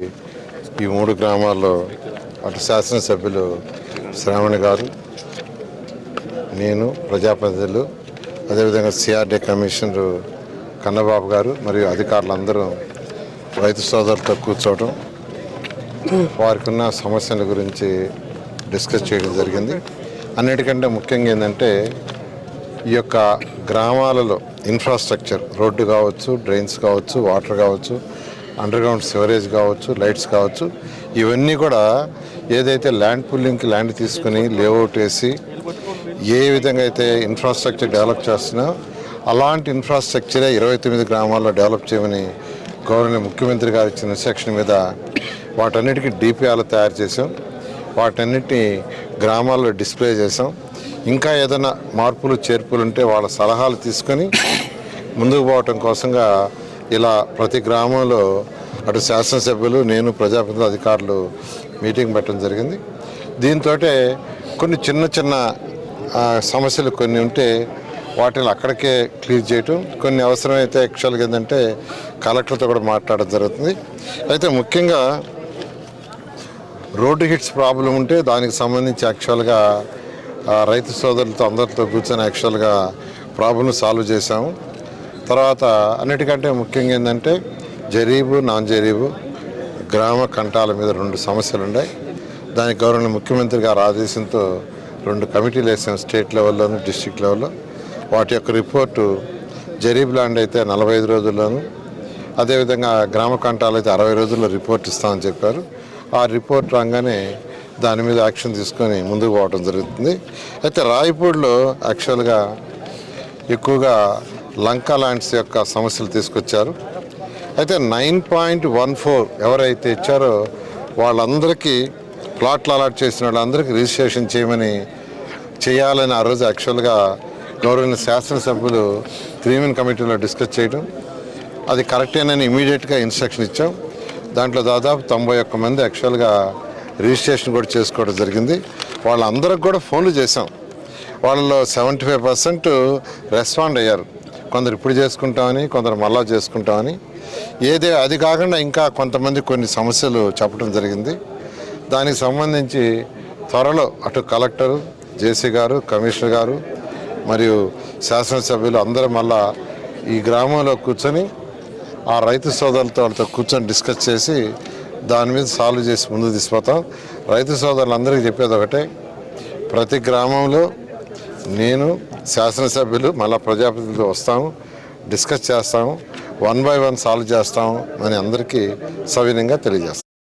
ఈ 3 గ్రామాల్లో అటు శాసనసభ్యులు శ్రావణి గారు, నేను, ప్రజాప్రతినిధులు, అదేవిధంగా సిఆర్డీ కమిషనరు కన్నబాబు గారు మరియు అధికారులందరూ రైతు సోదరులతో కూర్చోవడం, వారికి ఉన్న సమస్యల గురించి డిస్కస్ చేయడం జరిగింది. అన్నిటికంటే ముఖ్యంగా ఏంటంటే ఈ యొక్క గ్రామాలలో ఇన్ఫ్రాస్ట్రక్చర్, రోడ్డు కావచ్చు, డ్రైన్స్ కావచ్చు, వాటర్ కావచ్చు, అండర్గ్రౌండ్ సివరేజ్ కావచ్చు, లైట్స్ కావచ్చు, ఇవన్నీ కూడా ఏదైతే ల్యాండ్ పుల్లింగ్కి ల్యాండ్ తీసుకుని లేఅవుట్ వేసి ఏ విధంగా అయితే ఇన్ఫ్రాస్ట్రక్చర్ డెవలప్ చేస్తున్నా అలాంటి ఇన్ఫ్రాస్ట్రక్చరే 29 గ్రామాల్లో డెవలప్ చేయమని గవర్నర్ ముఖ్యమంత్రి గారు ఇచ్చిన ఇన్స్ట్రక్షన్ మీద వాటన్నిటికీ డిపిఆర్లు తయారు చేసాం. వాటన్నిటిని గ్రామాల్లో డిస్ప్లే చేసాం. ఇంకా ఏదైనా మార్పులు చేర్పులు ఉంటే వాళ్ళ సలహాలు తీసుకొని ముందుకు పోవటం కోసంగా ఇలా ప్రతి గ్రామంలో అటు శాసనసభ్యులు, నేను, ప్రజాప్రతినిధులు, అధికారులు మీటింగ్ పెట్టడం జరిగింది. దీంతో కొన్ని చిన్న చిన్న సమస్యలు కొన్ని ఉంటే వాటిని అక్కడికే క్లియర్ చేయటం, కొన్ని అవసరమైతే యాక్చువల్గా ఏంటంటే కలెక్టర్తో కూడా మాట్లాడడం జరుగుతుంది. అయితే ముఖ్యంగా రోడ్డు హిట్స్ ప్రాబ్లం ఉంటే దానికి సంబంధించి యాక్చువల్గా రైతు సోదరులతో అందరితో కూర్చొని యాక్చువల్గా ప్రాబ్లం సాల్వ్ చేశాము. తర్వాత అన్నిటికంటే ముఖ్యంగా ఏంటంటే జరీబు, నాన్ జరీబు గ్రామ కంటాల మీద 2 సమస్యలు ఉన్నాయి. దానికి గవర్నర్ ముఖ్యమంత్రి గారు ఆదేశంతో 2 కమిటీలు వేసాం, స్టేట్ లెవెల్లోను, డిస్ట్రిక్ట్ లెవెల్లో. వాటి యొక్క రిపోర్టు జరీబ్ ల్యాండ్ అయితే 45 రోజుల్లోను, అదేవిధంగా గ్రామ కంటాలు అయితే 60 రోజుల్లో రిపోర్ట్ ఇస్తామని చెప్పారు. ఆ రిపోర్ట్ రాగానే దాని మీద యాక్షన్ తీసుకొని ముందుకు పోవడం జరుగుతుంది. అయితే రాయపూడిలో యాక్చువల్గా ఎక్కువగా లంకా ల్యాండ్స్ యొక్క సమస్యలు తీసుకొచ్చారు. అయితే 9.14 ఎవరైతే ఇచ్చారో వాళ్ళందరికీ ప్లాట్లు అలాట్ చేసిన వాళ్ళందరికీ రిజిస్ట్రేషన్ చేయాలని ఆ రోజు యాక్చువల్గా గౌరవ శాసనసభ్యులు 3 కమిటీలో డిస్కస్ చేయడం, అది కరెక్టేనని ఇమీడియట్గా ఇన్స్ట్రక్షన్ ఇచ్చాం. దాంట్లో దాదాపు 91 మంది యాక్చువల్గా రిజిస్ట్రేషన్ కూడా చేసుకోవడం జరిగింది. వాళ్ళందరికి కూడా ఫోన్లు చేసాం. వాళ్ళలో 75% రెస్పాండ్ అయ్యారు. కొందరు ఇప్పుడు చేసుకుంటామని, కొందరు మళ్ళా చేసుకుంటామని. అది కాకుండా ఇంకా కొంతమంది కొన్ని సమస్యలు చెప్పడం జరిగింది. దానికి సంబంధించి త్వరలో అటు కలెక్టరు, జేసీ గారు, కమిషనర్ గారు మరియు శాసనసభ్యులు అందరూ మళ్ళా ఈ గ్రామంలో కూర్చొని ఆ రైతు సోదరులతో వాళ్ళతో కూర్చొని డిస్కస్ చేసి దాని మీద సాల్వ్ చేసి ముందుకు తీసుకుపోతాం. రైతు సోదరులందరికీ చెప్పేది ఒకటే, ప్రతి గ్రామంలో నేను, శాసనసభ్యులు, మళ్ళీ ప్రజాప్రతినిధులు వస్తాము, డిస్కస్ చేస్తాము, 1 by 1 సాల్వ్ చేస్తాము అని అందరికీ సవినయంగా తెలియజేస్తాం.